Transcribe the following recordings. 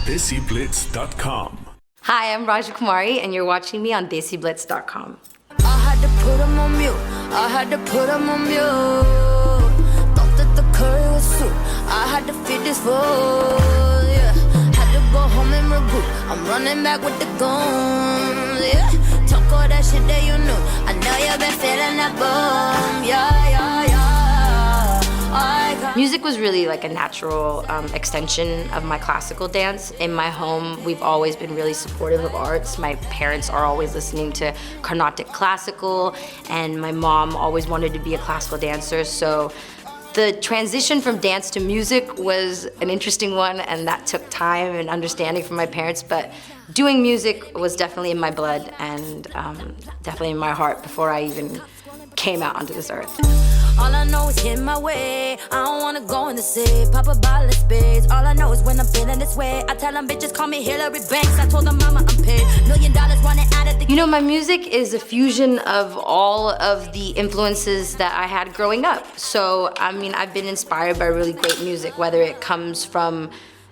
DESIblitz.com. Hi, I'm Kumari, and you're watching me on DESIblitz.com. I had to put him on mute. I had to put him on mute. Thought that the curry was soup. I had to feed this fool. Yeah, had to go home and regroup. I'm running back with the guns. Yeah, talk all that shit that you knew. I know you've been feeling that boom. Yeah, yeah, yeah. Music was really like a natural extension of my classical dance. In my home, we've always been really supportive of arts. My parents are always listening to Carnatic classical, and my mom always wanted to be a classical dancer. So the transition from dance to music was an interesting one, and that took time and understanding from my parents, but doing music was definitely in my blood and definitely in my heart before I even came out onto this earth. All I know is hit my way. I don't wanna go in the city, pop a bottle of spades. All I know is when I'm feeling this way, I tell them bitches call me Hillary Banks. I told them mama I'm paid $1 million running out of the. You know, my music is a fusion of all of the influences that I had growing up. So, I mean, I've been inspired by really great music, whether it comes from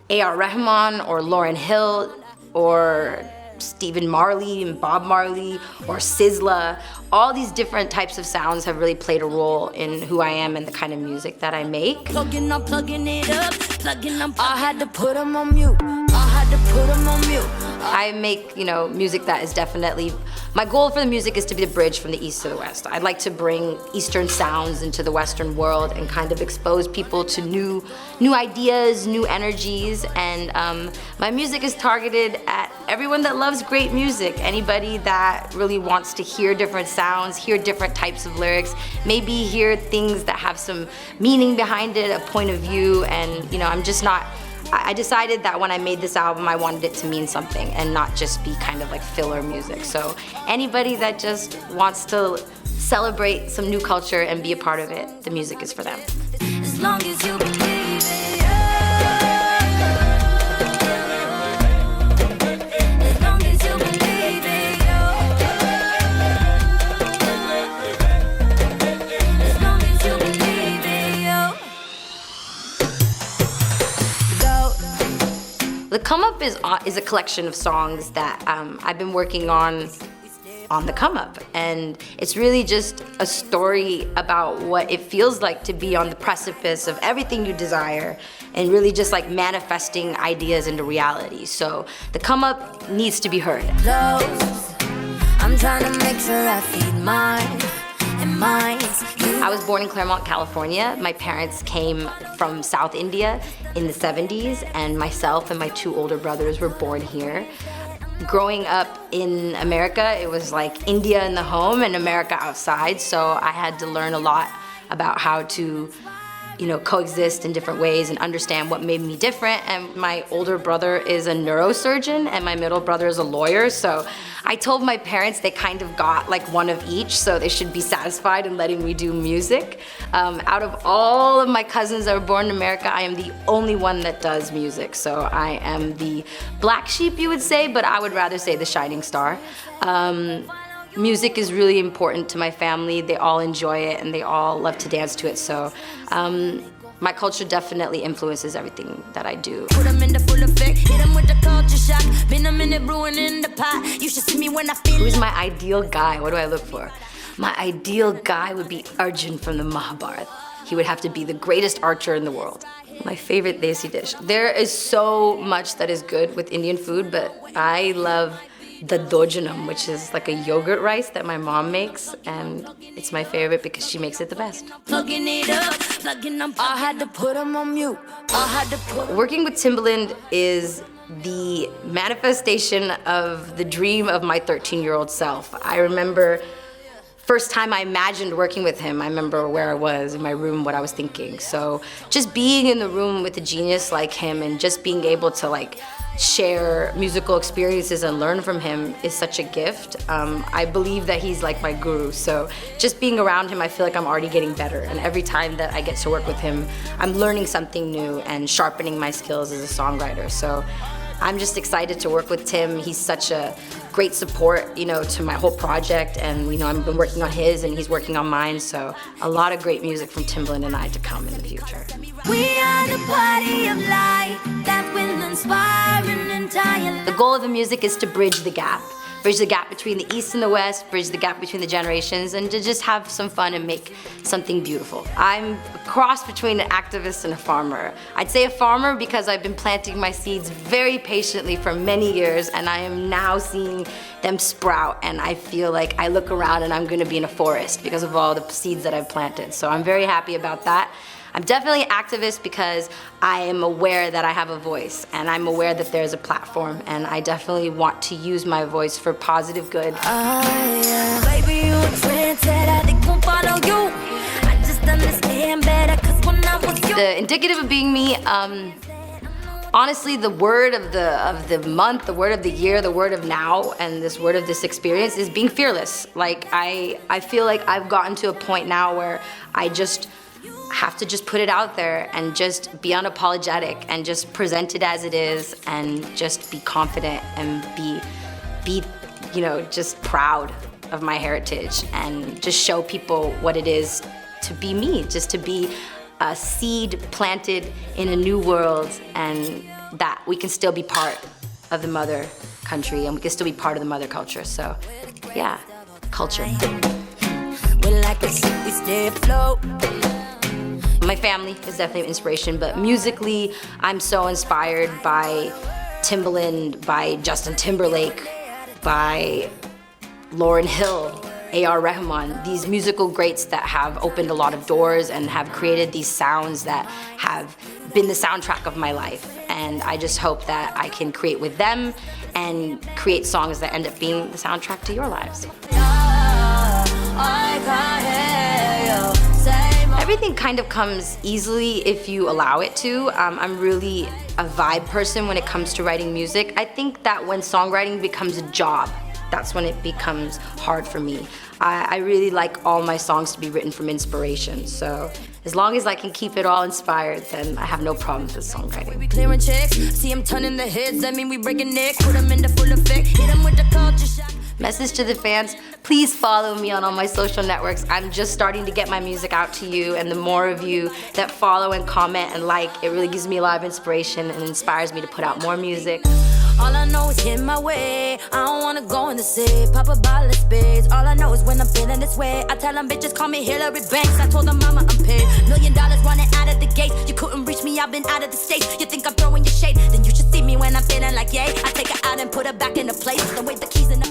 A.R. Rahman or Lauryn Hill or Stephen Marley and Bob Marley or Sizzla. All these different types of sounds have really played a role in who I am and the kind of music that I make. Plugging up, plugging it up, plugging up. I had to put them on mute. I had to put them on mute. I make, music that is definitely, my goal for the music is to be the bridge from the East to the West. I'd like to bring Eastern sounds into the Western world and kind of expose people to new ideas, new energies, and my music is targeted at everyone that loves great music, anybody that really wants to hear different sounds, hear different types of lyrics, maybe hear things that have some meaning behind it, a point of view, and I decided that when I made this album, I wanted it to mean something and not just be kind of like filler music. So anybody that just wants to celebrate some new culture and be a part of it, the music is for them. As long as you believe it. As long as you believe it. As long as you believe it. The Come Up is a collection of songs that I've been working on the come up, and it's really just a story about what it feels like to be on the precipice of everything you desire and really just like manifesting ideas into reality. So the come up needs to be heard. Close. I'm trying to make sure I feed mine and mine. I was born in Claremont, California. My parents came from South India in the 70s, and myself and my 2 older brothers were born here. Growing up in America, it was like India in the home and America outside, so I had to learn a lot about how to coexist in different ways and understand what made me different. And my older brother is a neurosurgeon and my middle brother is a lawyer, so I told my parents they kind of got like one of each, so they should be satisfied in letting me do music. Out of all of my cousins that were born in America, I am the only one that does music, so I am the black sheep, you would say, but I would rather say the shining star. Music is really important to my family. They all enjoy it and they all love to dance to it. So my culture definitely influences everything that I do. Put them in the full effect, hit them with the culture shock. Been a minute brewing in the pot. You should see me when I feel. Who's my ideal guy? What do I look for? My ideal guy would be Arjun from the Mahabharata. He would have to be the greatest archer in the world. My favorite desi dish. There is so much that is good with Indian food, but I love the dojanam, which is like a yogurt rice that my mom makes, and it's my favorite because she makes it the best. Plugging it up, plugging up. I had to put them on mute. I had to put. Working with Timbaland is the manifestation of the dream of my 13-year-old self. I remember first time I imagined working with him, I remember where I was in my room, what I was thinking. So just being in the room with a genius like him and just being able to like share musical experiences and learn from him is such a gift. I believe that he's like my guru, so just being around him, I feel like I'm already getting better, and every time that I get to work with him, I'm learning something new and sharpening my skills as a songwriter. So I'm just excited to work with Tim. He's such a great support, to my whole project, and I've been working on his and he's working on mine, so a lot of great music from Timbaland and I to come in the future. We are the party of light that will inspire and The goal of the music is to bridge the gap between the East and the West, bridge the gap between the generations, and to just have some fun and make something beautiful. I'm a cross between an activist and a farmer. I'd say a farmer because I've been planting my seeds very patiently for many years, and I am now seeing them sprout, and I feel like I look around and I'm gonna be in a forest because of all the seeds that I've planted. So I'm very happy about that. I'm definitely an activist because I am aware that I have a voice, and I'm aware that there's a platform, and I definitely want to use my voice for positive good. Baby, you a trendsetter, I think won't follow you. I just understand better, 'cause when I was you. The indicative of being me, honestly, the word of the month, the word of the year, the word of now, and this word of this experience is being fearless. Like, I feel like I've gotten to a point now where I just have to just put it out there and just be unapologetic and just present it as it is and just be confident and be you know, just proud of my heritage and just show people what it is to be me, just to be a seed planted in a new world, and that we can still be part of the mother country and we can still be part of the mother culture. So yeah, culture. We're like a ship, we stay afloat. My family is definitely an inspiration, but musically, I'm so inspired by Timbaland, by Justin Timberlake, by Lauryn Hill, A.R. Rahman, these musical greats that have opened a lot of doors and have created these sounds that have been the soundtrack of my life. And I just hope that I can create with them and create songs that end up being the soundtrack to your lives. Everything kind of comes easily if you allow it to. I'm really a vibe person when it comes to writing music. I think that when songwriting becomes a job, that's when it becomes hard for me. I really like all my songs to be written from inspiration. So as long as I can keep it all inspired, then I have no problems with songwriting. We clearing checks, see them turning the heads, I mean we breaking necks, put them into full effect, hit them with the culture shock. Message to the fans, please follow me on all my social networks. I'm just starting to get my music out to you, and the more of you that follow and comment and like, it really gives me a lot of inspiration and inspires me to put out more music. All I know is hit my way. I don't wanna go in the city, pop a bottle of spades. All I know is when I'm feeling this way, I tell them bitches call me Hillary Banks. I told them mama I'm paid $1 million running out of the gate. You couldn't reach me, I've been out of the States. You think I'm throwing your shade? Then you should see me when I'm feeling like yay. I take her out and put her back into place. Then wait the keys in the